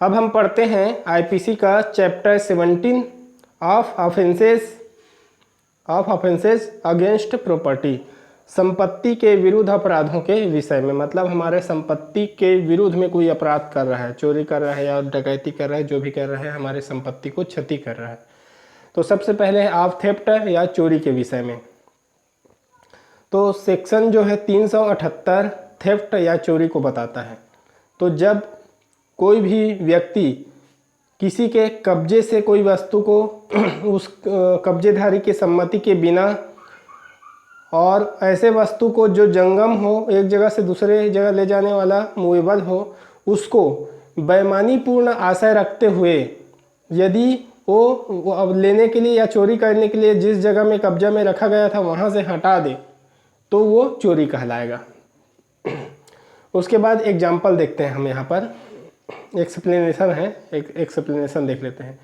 अब हम पढ़ते हैं आईपीसी का chapter 17 of offences against property, संपत्ति के विरुद्ध अपराधों के विषय में। मतलब हमारे संपत्ति के विरुद्ध में कोई अपराध कर रहा है, चोरी कर रहा है या डकैती कर रहा है, जो भी कर रहा है हमारे संपत्ति को क्षति कर रहा है। तो सबसे पहले है ऑफ थेफ्ट या चोरी के विषय में। तो सेक्शन जो है 378 थेफ्ट या चोरी को बताता है। तो जब कोई भी व्यक्ति किसी के कब्जे से कोई वस्तु को उस कब्जेधारी की सम्मति के बिना और ऐसे वस्तु को जो जंगम हो, एक जगह से दूसरे जगह ले जाने वाला, मूवेबल हो, उसको बेईमानीपूर्ण आशय रखते हुए यदि वो अब लेने के लिए या चोरी करने के लिए जिस जगह में कब्जा में रखा गया था वहाँ से हटा दे तो वो चोरी कहलाएगा। उसके बाद एग्जाम्पल देखते हैं हम यहाँ पर, एक्सप्लेनेशन है, एक एक्सप्लेनेशन देख लेते हैं।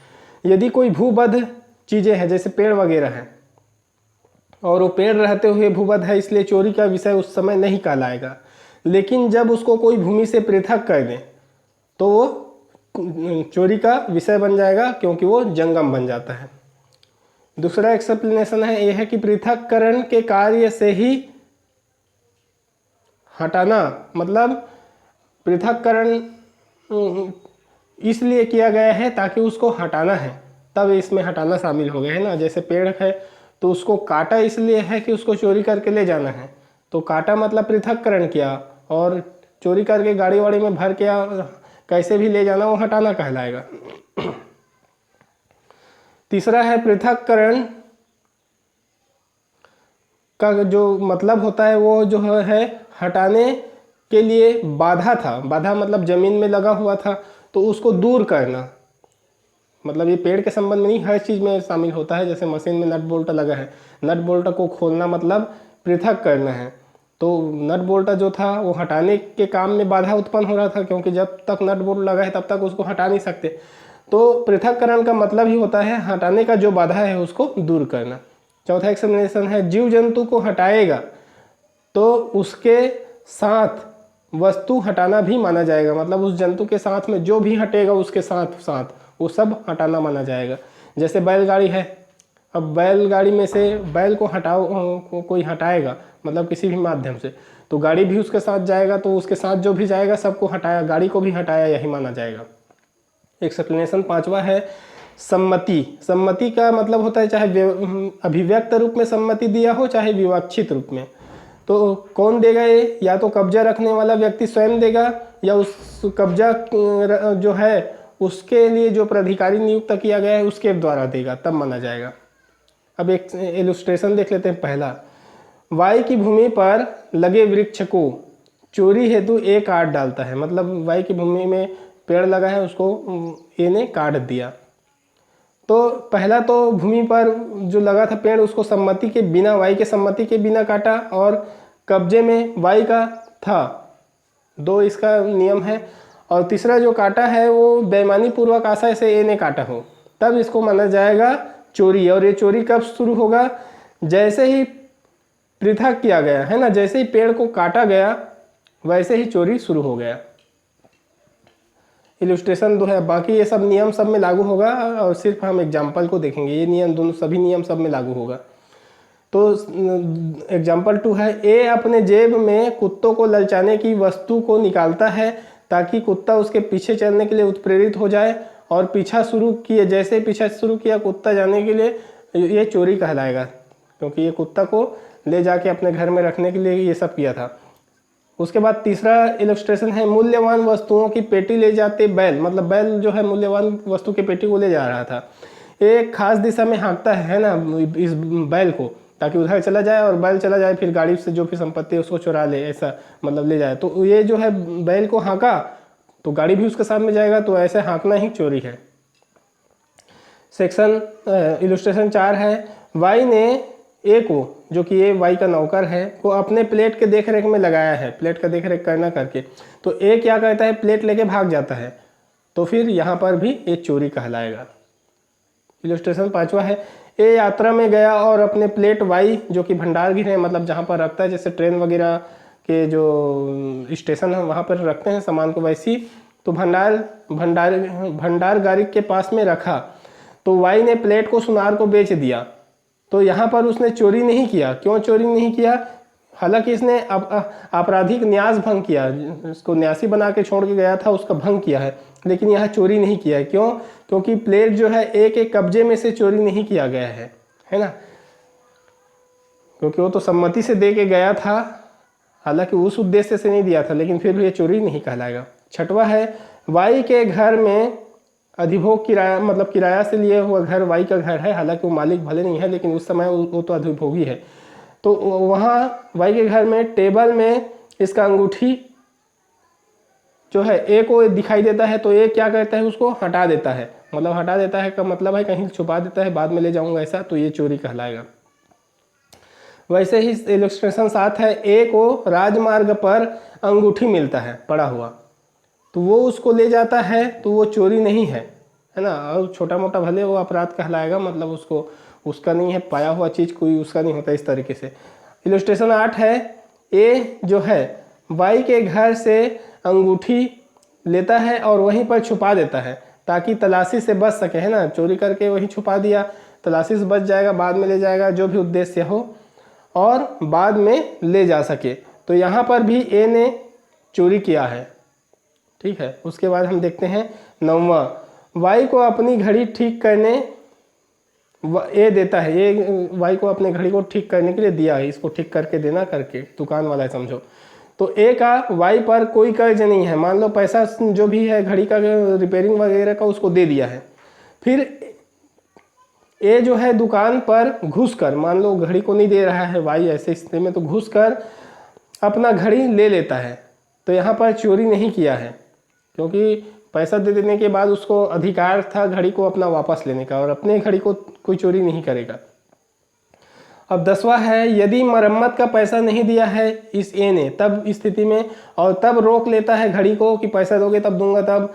यदि कोई भूबद्ध चीज़ें हैं जैसे पेड़ वगैरह हैं और वो पेड़ रहते हुए भूबद्ध है इसलिए चोरी का विषय उस समय नहीं कहलाएगा, लेकिन जब उसको कोई भूमि से पृथक कर दे तो वो चोरी का विषय बन जाएगा क्योंकि वो जंगम बन जाता है। दूसरा एक्सप्लेनेशन है यह है कि पृथक्करण के कार्य से ही हटाना, मतलब पृथक्करण इसलिए किया गया है ताकि उसको हटाना है, तब इसमें हटाना शामिल हो गया है ना। जैसे पेड़ है तो उसको काटा इसलिए है कि उसको चोरी करके ले जाना है, तो काटा मतलब पृथक्करण किया, और चोरी करके गाड़ी वाड़ी में भर के कैसे भी ले जाना वो हटाना कहलाएगा। तीसरा है पृथक्करण का जो मतलब होता है वो जो है हटाने के लिए बाधा था, बाधा मतलब जमीन में लगा हुआ था तो उसको दूर करना, मतलब ये पेड़ के संबंध में नहीं हर चीज़ में शामिल होता है। जैसे मशीन में नट बोल्ट लगा है, नट बोल्ट को खोलना मतलब पृथक करना है, तो नट बोल्ट जो था वो हटाने के काम में बाधा उत्पन्न हो रहा था क्योंकि जब तक नट बोल्ट लगा है तब तक उसको हटा नहीं सकते। तो पृथक्करण का मतलब ही होता है हटाने का जो बाधा है उसको दूर करना। चौथा एक्सप्लेनेशन है जीव जंतु को हटाएगा तो उसके साथ वस्तु हटाना भी माना जाएगा, मतलब उस जंतु के साथ में जो भी हटेगा उसके साथ साथ वो सब हटाना माना जाएगा। जैसे बैलगाड़ी है, अब बैलगाड़ी में से बैल को कोई हटाएगा मतलब किसी भी माध्यम से, तो गाड़ी भी उसके साथ जाएगा, तो उसके साथ जो भी जाएगा सबको हटाया, गाड़ी को भी हटाया, यही माना जाएगा। एक्सप्लेनेशन पांचवा है सम्मति। सम्मति का मतलब होता है चाहे अभिव्यक्त रूप में सम्मति दिया हो चाहे विवक्षित रूप में। तो कौन देगा ये, या तो कब्जा रखने वाला व्यक्ति स्वयं देगा या उस कब्जा जो है उसके लिए जो प्राधिकारी नियुक्त किया गया है उसके द्वारा देगा, तब माना जाएगा। अब एक इलस्ट्रेशन देख लेते हैं। पहला, वाई की भूमि पर लगे वृक्ष को चोरी हेतु ए काट डालता है, मतलब वाई की भूमि में पेड़ लगा है उसको ए ने काट दिया। तो पहला तो भूमि पर जो लगा था पेड़ उसको सम्मति के बिना, वाई के सम्मति के बिना काटा, और कब्जे में वाई का था, दो इसका नियम है। और तीसरा जो काटा है वो बेईमानी पूर्वक आशय से ए ने काटा हो, तब इसको माना जाएगा चोरी। और ये चोरी कब शुरू होगा, जैसे ही पृथक किया गया है ना, जैसे ही पेड़ को काटा गया वैसे ही चोरी शुरू हो गया। इलस्ट्रेशन 2 है, बाकी ये सब नियम सब में लागू होगा और सिर्फ हम एग्जाम्पल को देखेंगे। ये नियम दोनों सभी नियम सब में लागू होगा। तो एग्जाम्पल 2 है, ए अपने जेब में कुत्तों को ललचाने की वस्तु को निकालता है ताकि कुत्ता उसके पीछे चलने के लिए उत्प्रेरित हो जाए, और पीछा शुरू किए, जैसे पीछा शुरू किया कुत्ता जाने के लिए, ये चोरी कहलाएगा क्योंकि ये कुत्ता को ले जाके अपने घर में रखने के लिए ये सब किया था। उसके बाद तीसरा इलस्ट्रेशन है, मूल्यवान वस्तुओं की पेटी ले जाते बैल, मतलब बैल जो है मूल्यवान वस्तु की पेटी को ले जा रहा था। एक खास दिशा में हाँकता है ना इस बैल को ताकि उधर चला जाए, और बैल चला जाए फिर गाड़ी से जो भी संपत्ति है उसको चुरा ले, ऐसा मतलब ले जाए। तो ये जो है बैल को हाँका तो गाड़ी भी उसके साथ में जाएगा, तो ऐसे हाँकना ही चोरी है। सेक्शन इलस्ट्रेशन 4 है, वाई ने ए को, जो कि ये वाई का नौकर है, को अपने प्लेट के देखरेख में लगाया है, प्लेट का देखरेख करना करके। तो ए क्या करता है, प्लेट लेके भाग जाता है, तो फिर यहाँ पर भी ये चोरी कहलाएगा। इलस्ट्रेशन 5वां है, ए यात्रा में गया और अपने प्लेट वाई, जो कि भंडार गृह है, मतलब जहाँ पर रखता है, जैसे ट्रेन वगैरह के जो स्टेशन है वहाँ पर रखते हैं सामान को, वैसी तो भंडारगारी के पास में रखा, तो वाई ने प्लेट को सुनार को बेच दिया। तो यहाँ पर उसने चोरी नहीं किया। क्यों चोरी नहीं किया? हालांकि इसने आपराधिक न्यास भंग किया, उसको न्यासी बना के छोड़ के गया था, उसका भंग किया है, लेकिन यहाँ चोरी नहीं किया है। क्यों? क्योंकि प्लेट जो है एक एक कब्जे में से चोरी नहीं किया गया है ना, क्योंकि वो तो सम्मति से दे के गया था, हालांकि उस उद्देश्य से नहीं दिया था, लेकिन फिर भी ये चोरी नहीं कहलाएगा। छठवा है, वाई के घर में अधिभोग किराया, मतलब किराया से लिए हुआ घर वाई का घर है, हालांकि वो मालिक भले नहीं है, लेकिन उस समय वो तो अधिभोगी है। तो वहाँ वाई के घर में टेबल में इसका अंगूठी जो है ए को दिखाई देता है, तो ए क्या करता है, उसको हटा देता है। मतलब हटा देता है का मतलब है कहीं छुपा देता है, बाद में ले जाऊंगा ऐसा, तो ये चोरी कहलाएगा। वैसे ही इलस्ट्रेशन 7 है, ए को राजमार्ग पर अंगूठी मिलता है पड़ा हुआ, तो वो उसको ले जाता है, तो वो चोरी नहीं है ना। और छोटा मोटा भले वो अपराध कहलाएगा, मतलब उसको उसका नहीं है, पाया हुआ चीज़ कोई उसका नहीं होता इस तरीके से। इलस्ट्रेशन 8 है, ए जो है वाई के घर से अंगूठी लेता है और वहीं पर छुपा देता है ताकि तलाशी से बच सके, है ना। चोरी करके वहीं छुपा दिया, तलाशी से बच जाएगा, बाद में ले जाएगा, जो भी उद्देश्य हो, और बाद में ले जा सके। तो यहाँ पर भी ए ने चोरी किया है, ठीक है। उसके बाद हम देखते हैं 9वां, वाई को अपनी घड़ी ठीक करने ए देता है। ये वाई को अपने घड़ी को ठीक करने के लिए दिया है, इसको ठीक करके देना, करके दुकान वाला है समझो। तो ए का वाई पर कोई कर्ज नहीं है, मान लो पैसा जो भी है घड़ी का रिपेयरिंग वगैरह का उसको दे दिया है। फिर ए जो है दुकान पर घुसकर, मान लो घड़ी को नहीं दे रहा है वाई ऐसे स्थिति में, तो घुसकर अपना घड़ी ले लेता है। तो यहाँ पर चोरी नहीं किया है, क्योंकि पैसा दे देने के बाद उसको अधिकार था घड़ी को अपना वापस लेने का, और अपने घड़ी को कोई चोरी नहीं करेगा। अब 10वां है, यदि मरम्मत का पैसा नहीं दिया है इस ए ने, तब स्थिति में, और तब रोक लेता है घड़ी को कि पैसा दोगे तब दूंगा,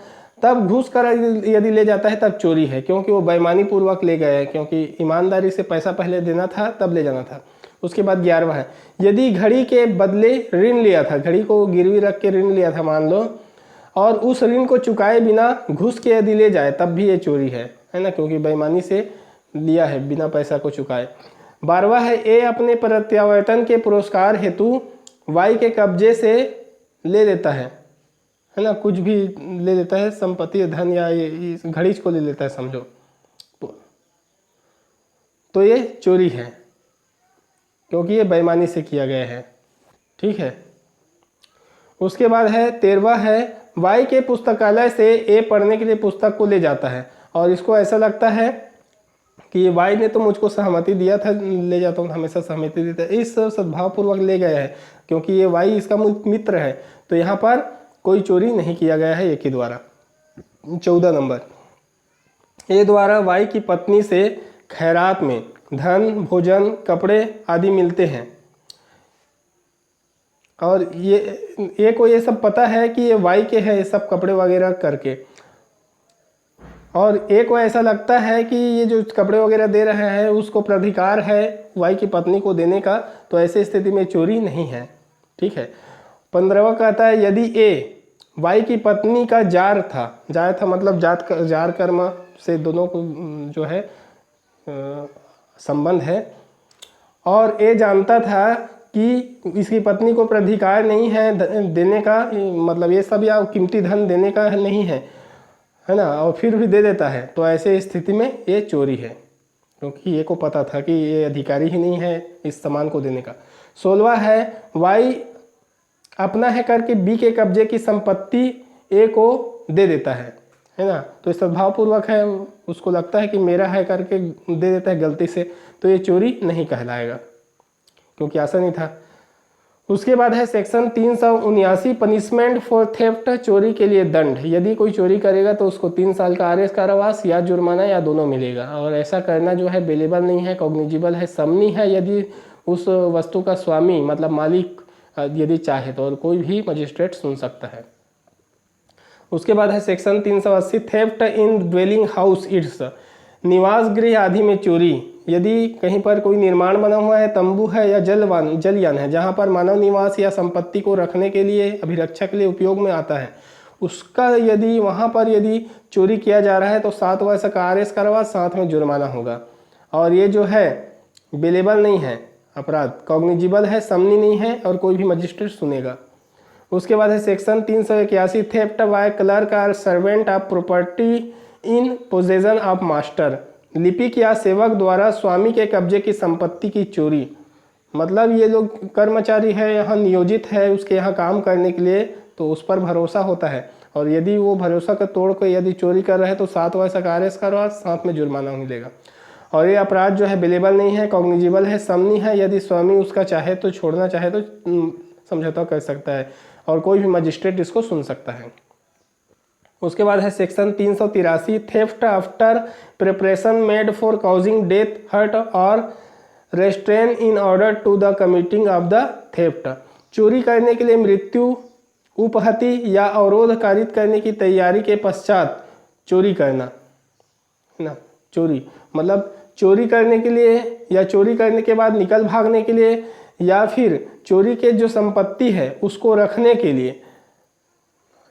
तब घुस कर यदि ले जाता है तब चोरी है, क्योंकि वो बेईमानी पूर्वक ले गए हैं, क्योंकि ईमानदारी से पैसा पहले देना था तब ले जाना था। उसके बाद 11वां है, यदि घड़ी के बदले ऋण लिया था, घड़ी को गिरवी रख के ऋण लिया था मान लो, और उस ऋण को चुकाए बिना घुस के यदि ले जाए तब भी ये चोरी है ना, क्योंकि बेईमानी से लिया है बिना पैसा को चुकाए। 12वां है, ए अपने प्रत्यावर्तन के पुरस्कार हेतु वाई के कब्जे से ले लेता है ना, कुछ भी ले लेता है, संपत्ति धन या इस घड़ी को ले लेता है समझो, तो ये चोरी है, क्योंकि ये बेईमानी से किया गया है, ठीक है। उसके बाद है 13वां है, वाई के पुस्तकालय से ए पढ़ने के लिए पुस्तक को ले जाता है, और इसको ऐसा लगता है कि वाई ने तो मुझको सहमति दिया था, ले जाता हूँ, हमेशा सहमति देता है, इस सद्भावपूर्वक ले गया है, क्योंकि ये वाई इसका मित्र है, तो यहाँ पर कोई चोरी नहीं किया गया है ए के द्वारा। 14 नंबर, ए द्वारा वाई की पत्नी से खैरात में धन, भोजन, कपड़े आदि मिलते हैं, और ये को ये सब पता है कि ये वाई के है, ये सब कपड़े वगैरह करके, और ए को ऐसा लगता है कि ये जो कपड़े वगैरह दे रहे हैं उसको प्राधिकार है वाई की पत्नी को देने का, तो ऐसे स्थिति में चोरी नहीं है, ठीक है। 15वां कहता है, यदि ए वाई की पत्नी का जार था मतलब जार कर्म से दोनों को जो है संबंध है, और ए जानता था कि इसकी पत्नी को प्राधिकार नहीं है देने का, मतलब ये सब या कीमती धन देने का नहीं है ना, और फिर भी दे देता है, तो ऐसे स्थिति में ये चोरी है, क्योंकि ये को पता था कि ये अधिकारी ही नहीं है इस सामान को देने का। 16वां है, वाई अपना है करके बी के कब्जे की संपत्ति ए को दे देता है ना, तो सद्भावपूर्वक है, उसको लगता है कि मेरा है करके दे देता है गलती से, तो ये चोरी नहीं कहलाएगा, क्योंकि ऐसा नहीं था। उसके बाद है सेक्शन 379, पनिशमेंट फॉर थेफ्ट, चोरी के लिए दंड। यदि कोई चोरी करेगा तो उसको 3 साल का आर्य कारावास या जुर्माना या दोनों मिलेगा, और ऐसा करना जो है बेलेबल नहीं है, कॉग्निजिबल है, समनी है यदि उस वस्तु का स्वामी मतलब मालिक यदि चाहे तो, और कोई भी मजिस्ट्रेट सुन सकता है। उसके बाद है section 380, theft in dwelling house it's, निवास गृह आदि में चोरी। यदि कहीं पर कोई निर्माण बना हुआ है, तंबू है या जलयान है, जहाँ पर मानव निवास या संपत्ति को रखने के लिए, अभिरक्षा के लिए उपयोग में आता है, उसका यदि वहाँ पर यदि चोरी किया जा रहा है तो 7 वर्ष का आरएस कारावास, साथ में जुर्माना होगा। और ये जो है बेलेबल नहीं है अपराध, कॉग्निजिबल है, समनी नहीं है और कोई भी मजिस्ट्रेट सुनेगा। उसके बाद है section 381 theft by clerk or servant of property in possession of master, लिपिक या सेवक द्वारा स्वामी के कब्जे की संपत्ति की चोरी। मतलब ये लोग कर्मचारी है, यहाँ नियोजित है उसके यहाँ काम करने के लिए, तो उस पर भरोसा होता है, और यदि वो भरोसा का तोड़ कर यदि चोरी कर रहे हैं तो 7 वर्ष का आरएस कारावास, साथ में जुर्माना मिलेगा। और ये अपराध जो है बेलेबल नहीं है, कॉग्निजिबल है, समनी है, यदि स्वामी उसका चाहे तो छोड़ना चाहे तो समझौता कर सकता है और कोई भी मजिस्ट्रेट इसको सुन सकता है। उसके बाद है section 383 theft after preparation made for causing death, hurt और restraint in order to the committing of the theft, चोरी करने के लिए मृत्यु, उपहति या अवरोध कारित करने की तैयारी के पश्चात चोरी करना ना। चोरी मतलब चोरी करने के लिए या चोरी करने के बाद निकल भागने के लिए या फिर चोरी के जो संपत्ति है उसको रखने के लिए,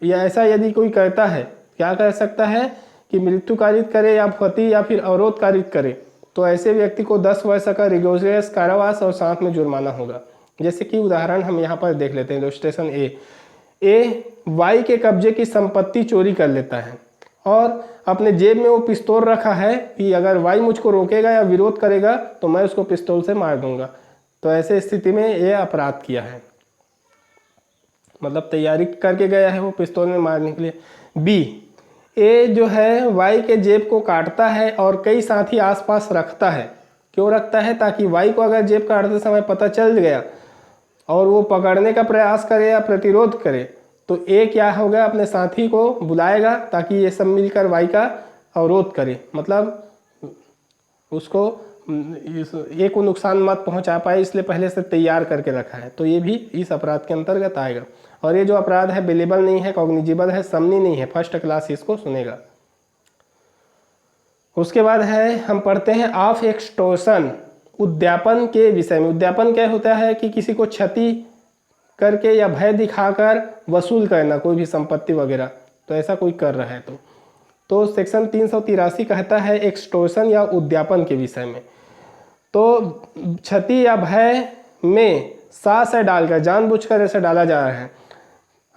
या ऐसा यदि कोई करता है क्या कर सकता है कि मृत्यु कारित करे या फति या फिर अवरोध कारित करे, तो ऐसे व्यक्ति को 10 वर्ष का रिगोरियस कारावास और साथ में जुर्माना होगा। जैसे कि उदाहरण हम यहाँ पर देख लेते हैं, इलस्ट्रेशन ए वाई के कब्जे की संपत्ति चोरी कर लेता है और अपने जेब में वो पिस्तौल रखा है कि अगर वाई मुझको रोकेगा या विरोध करेगा तो मैं उसको पिस्तौल से मार दूंगा। तो ऐसे स्थिति में ये अपराध किया है, मतलब तैयारी करके गया है वो पिस्तौल में मारने के लिए। बी ए जो है वाई के जेब को काटता है और कई साथी आसपास रखता है। क्यों रखता है? ताकि वाई को अगर जेब काटते समय पता चल गया और वो पकड़ने का प्रयास करे या प्रतिरोध करे तो ए क्या होगा, अपने साथी को बुलाएगा ताकि ये सब मिलकर वाई का अवरोध करे, मतलब उसको ए को नुकसान मत पहुंचा पाए, इसलिए पहले से तैयार करके रखा है। तो ये भी इस अपराध के अंतर्गत आएगा। और ये जो अपराध है बेलेबल नहीं है, कॉग्निजिबल है, समनी नहीं है, फर्स्ट क्लास इसको सुनेगा। उसके बाद है हम पढ़ते हैं ऑफ एक्सटॉर्शन, उद्यापन के विषय में। उद्यापन क्या होता है कि किसी को क्षति करके या भय दिखाकर वसूल करना कोई भी संपत्ति वगैरह, तो ऐसा कोई कर रहा है तो सेक्शन 383 कहता है एक्सटॉर्शन या उद्यापन के विषय में। तो क्षति या भय में सास है डालकर, जानबूझकर ऐसा डाला जा रहा है,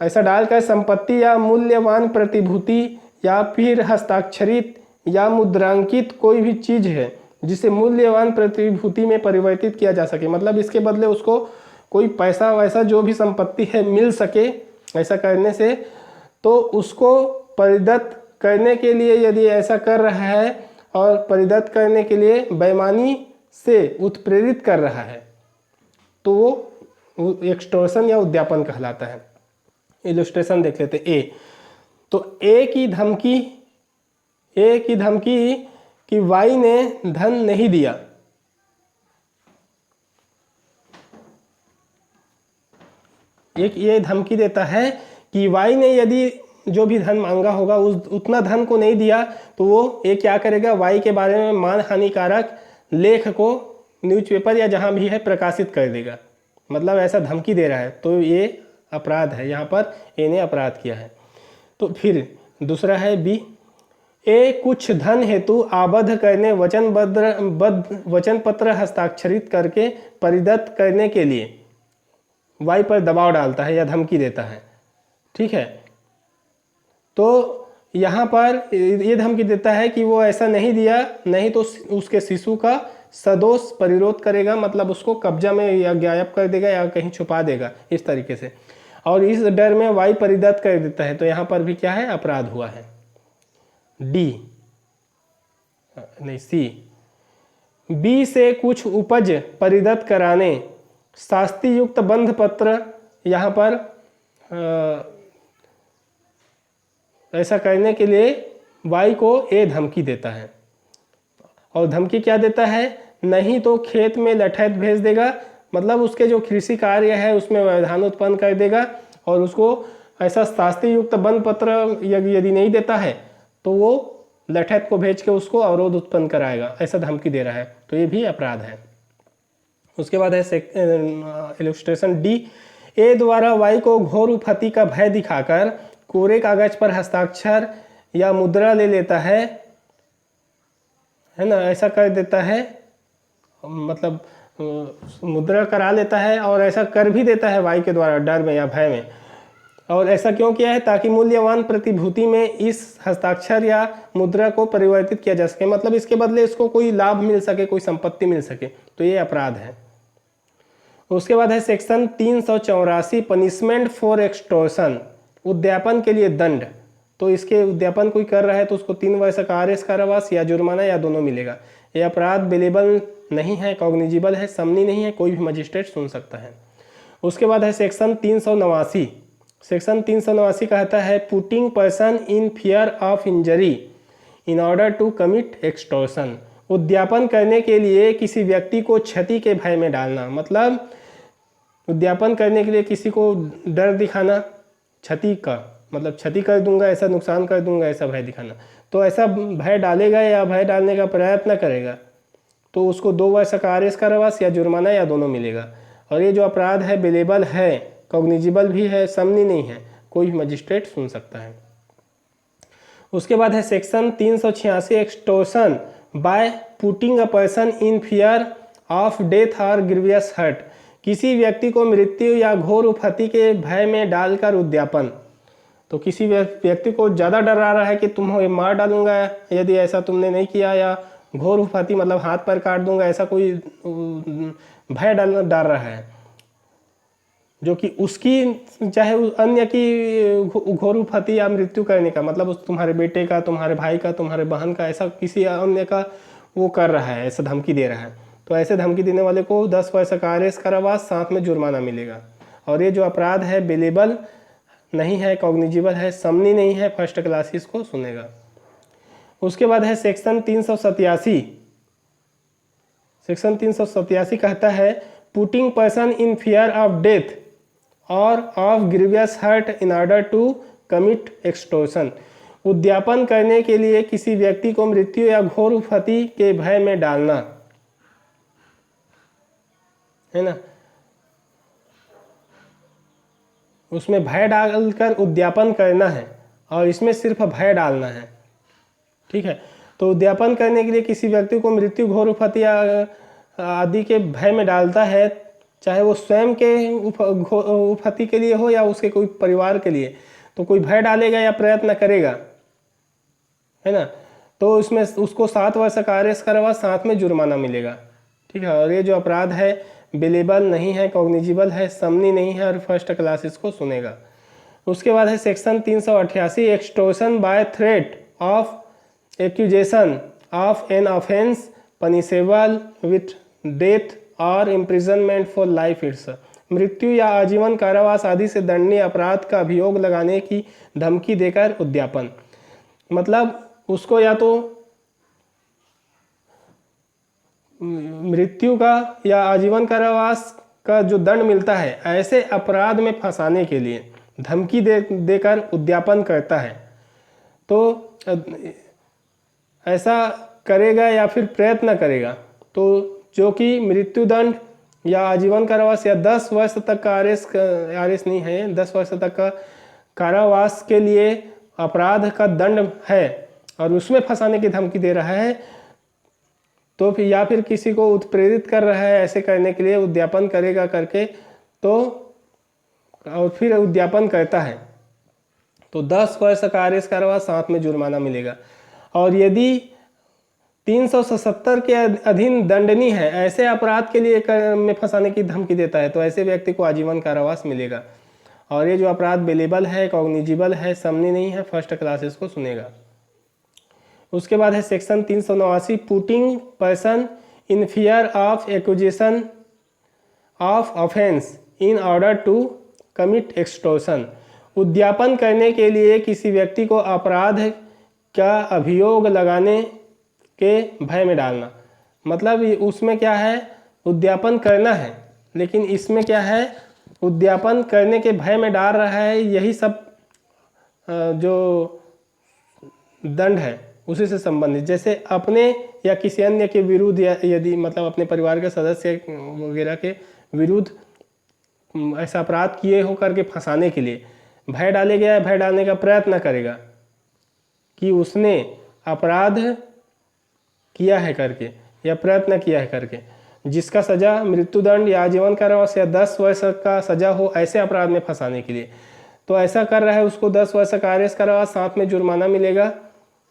ऐसा डालकर संपत्ति या मूल्यवान प्रतिभूति या फिर हस्ताक्षरित या मुद्रांकित कोई भी चीज है जिसे मूल्यवान प्रतिभूति में परिवर्तित किया जा सके, मतलब इसके बदले उसको कोई पैसा वैसा जो भी संपत्ति है मिल सके ऐसा करने से, तो उसको परिदत्त करने के लिए यदि ऐसा कर रहा है और परिदत्त करने के लिए बेईमानी से उत्प्रेरित कर रहा है तो वो एक्सटॉर्शन या उद्यापन कहलाता है। इलस्ट्रेशन देख लेते ए। तो ए की धमकी कि वाई ने धन नहीं दिया, एक ये धमकी देता है कि वाई ने यदि जो भी धन मांगा होगा उतना धन को नहीं दिया तो वो ये क्या करेगा, वाई के बारे में मान हानिकारक लेख को न्यूज़पेपर या जहां भी है प्रकाशित कर देगा, मतलब ऐसा धमकी दे रहा है, तो ये अपराध है। यहाँ पर ए ने अपराध किया है। तो फिर दूसरा है बी, ए कुछ धन हेतु आबद्ध करने वचन पत्र हस्ताक्षरित करके परिदत्त करने के लिए वाई पर दबाव डालता है या धमकी देता है, ठीक है। तो यहाँ पर ये धमकी देता है कि वो ऐसा नहीं दिया, नहीं तो उसके शिशु का सदोष परिरोध करेगा, मतलब उसको कब्जा में या गायब कर देगा या कहीं छुपा देगा इस तरीके से, और इस डर में वाई परिदत्त कर देता है। तो यहाँ पर भी क्या है, अपराध हुआ है। सी, बी से कुछ उपज परिदत्त कराने, शास्ति युक्त बंध पत्र, यहाँ पर ऐसा करने के लिए वाई को ए धमकी देता है, और धमकी क्या देता है, नहीं तो खेत में लठैत भेज देगा, मतलब उसके जो कृषि कार्य है उसमें व्यवधान उत्पन्न कर देगा, और उसको ऐसा शास्ति युक्त बंध पत्र यदि नहीं देता है तो वो लठैत को भेज के उसको अवरोध उत्पन्न कराएगा, ऐसा धमकी दे रहा है, तो ये भी अपराध है। उसके बाद है इलस्ट्रेशन डी, ए द्वारा वाई को घोर उपहति का भय दिखाकर कोरे कागज पर हस्ताक्षर या मुद्रा ले लेता है ना, ऐसा कर देता है, मतलब मुद्रा करा लेता है और ऐसा कर भी देता है वायु के द्वारा डर में या भय में। और ऐसा क्यों किया है? ताकि मूल्यवान प्रतिभूति में इस हस्ताक्षर या मुद्रा को परिवर्तित किया जा सके, मतलब इसके बदले इसको कोई लाभ मिल सके, कोई संपत्ति मिल सके, तो ये अपराध है। उसके बाद है सेक्शन 384 पनिशमेंट फॉर एक्सटॉर्शन, उद्यापन के लिए दंड। तो इसके उद्यापन कोई कर रहा है तो उसको 3 वर्ष का आरएस कारावास या जुर्माना या दोनों मिलेगा। यह अपराध बेलेबल नहीं है, कॉग्निजिबल है, समनी नहीं है, कोई भी मजिस्ट्रेट सुन सकता है। उसके बाद है सेक्शन 389। सेक्शन 389 कहता है putting person in fear of injury in order to commit extortion, उद्यापन करने के लिए किसी व्यक्ति को क्षति के भय में डालना। मतलब उद्यापन करने के लिए किसी को डर दिखाना, क्षति का मतलब क्षति कर दूंगा, ऐसा नुकसान कर दूंगा, ऐसा भय दिखाना। तो ऐसा भय डालेगा या भय डालने का प्रयत्न करेगा तो उसको 2 वर्ष का आरएस कारावास या जुर्माना या दोनों मिलेगा। और ये जो अपराध है बेलेबल है, कॉग्निजिबल भी है, समनी नहीं है, कोई भी मजिस्ट्रेट सुन सकता है। उसके बाद है section 386 extortion by putting a person in fear of death और ग्रीवियस हर्ट, किसी व्यक्ति को मृत्यु या घोर उपहति के भय में डालकर उद्यापन। तो किसी व्यक्ति को ज़्यादा डरा रहा है कि तुम्हें मार डालूंगा यदि ऐसा तुमने नहीं किया, या घोर उपहति मतलब हाथ पैर काट दूंगा, ऐसा कोई भय डाल रहा है जो कि उसकी चाहे अन्य की घोर उपहति या मृत्यु करने का, मतलब उस तुम्हारे बेटे का, तुम्हारे भाई का, तुम्हारे बहन का, ऐसा किसी अन्य का वो कर रहा है, ऐसा धमकी दे रहा है। तो ऐसे धमकी देने वाले को 10 वर्ष का आरएस कारावास साथ में जुर्माना मिलेगा। और ये जो अपराध है बेलेबल नहीं है, कॉग्निजिबल है, समनी नहीं है, फर्स्ट क्लास इसको सुनेगा। उसके बाद है सेक्शन 387। सेक्शन 387 कहता है putting person in fear of death और of grievous hurt in order to commit extortion, उद्यापन करने के लिए किसी व्यक्ति को मृत्यु या घोर उपहति के भय में डालना, है ना। उसमें भय डालकर उद्यापन करना है और इसमें सिर्फ भय डालना है, ठीक है। तो उद्यापन करने के लिए किसी व्यक्ति को मृत्यु, घोर उपहति आदि के भय में डालता है, चाहे वो स्वयं के उपहति के लिए हो या उसके कोई परिवार के लिए, तो कोई भय डालेगा या प्रयत्न करेगा, है ना। तो इसमें उसको 7 वर्ष का आरएस कारावास साथ में जुर्माना मिलेगा, ठीक है। और ये जो अपराध है बेलेबल नहीं है, कॉग्निजिबल है, समनी नहीं है और फर्स्ट क्लास इसको सुनेगा। उसके बाद है section 388 extortion by threat of accusation of an offence punishable with death और इम्प्रिजनमेंट फॉर लाइफ इट्स, मृत्यु या आजीवन कारावास आदि से दंडनीय अपराध का अभियोग लगाने की धमकी देकर उद्यापन। मतलब उसको या तो मृत्यु का या आजीवन कारावास का जो दंड मिलता है, ऐसे अपराध में फंसाने के लिए धमकी देकर उद्यापन करता है, तो ऐसा करेगा या फिर प्रयत्न करेगा तो जो कि मृत्युदंड या आजीवन कारावास या 10 वर्ष तक का आरएस नहीं है, 10 वर्ष तक का कारावास के लिए अपराध का दंड है और उसमें फंसाने की धमकी दे रहा है, तो फिर या फिर किसी को उत्प्रेरित कर रहा है ऐसे करने के लिए, उद्यापन करेगा करके, तो और फिर उद्यापन करता है तो 10 वर्ष का आरएस कारावास साथ में जुर्माना मिलेगा। और यदि 377 के अधीन दंडनीय है, ऐसे अपराध के लिए में फंसाने की धमकी देता है, तो ऐसे व्यक्ति को आजीवन कारावास मिलेगा। और ये जो अपराध बेलेबल है, कॉग्निजिबल है, समनी नहीं है, फर्स्ट क्लास इसको सुनेगा। उसके बाद है section 389 putting person in fear of accusation of offence in order to commit extortion, उद्यापन करने के लिए किसी व्यक्ति को अपराध का अभियोग लगाने के भय में डालना। मतलब उसमें क्या है, उद्यापन करना है, लेकिन इसमें क्या है, उद्यापन करने के भय में डाल रहा है, यही सब जो दंड है उसी से संबंधित। जैसे अपने या किसी अन्य के विरुद्ध, या यदि मतलब अपने परिवार के सदस्य वगैरह के विरुद्ध ऐसा अपराध किए हो करके फंसाने के लिए, भय डालेगा या भय डालने का प्रयत्न करेगा कि उसने अपराध किया है करके या प्रयत्न किया है करके, जिसका सजा मृत्युदंड या आजीवन कारावास या 10 वर्ष का सजा हो ऐसे अपराध में फंसाने के लिए। तो ऐसा कर रहा है उसको 10 वर्ष का आरएस कारावास, साथ में जुर्माना मिलेगा।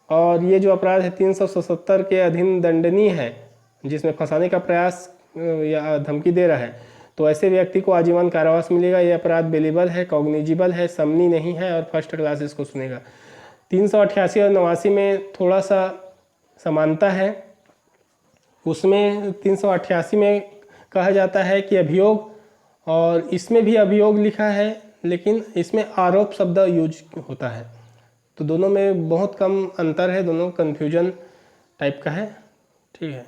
और ये जो अपराध है 377 के अधीन दंडनीय है, जिसमें फंसाने का प्रयास या धमकी दे रहा है, तो ऐसे व्यक्ति को आजीवन कारावास मिलेगा। ये अपराध बेलेबल है, कॉग्निजिबल है, समनी नहीं है और फर्स्ट क्लास इसको सुनेगा। 388 और 89 में थोड़ा सा समानता है। उसमें 388 में कहा जाता है कि अभियोग, और इसमें भी अभियोग लिखा है लेकिन इसमें आरोप शब्द यूज होता है। तो दोनों में बहुत कम अंतर है, दोनों कन्फ्यूजन टाइप का है। ठीक है।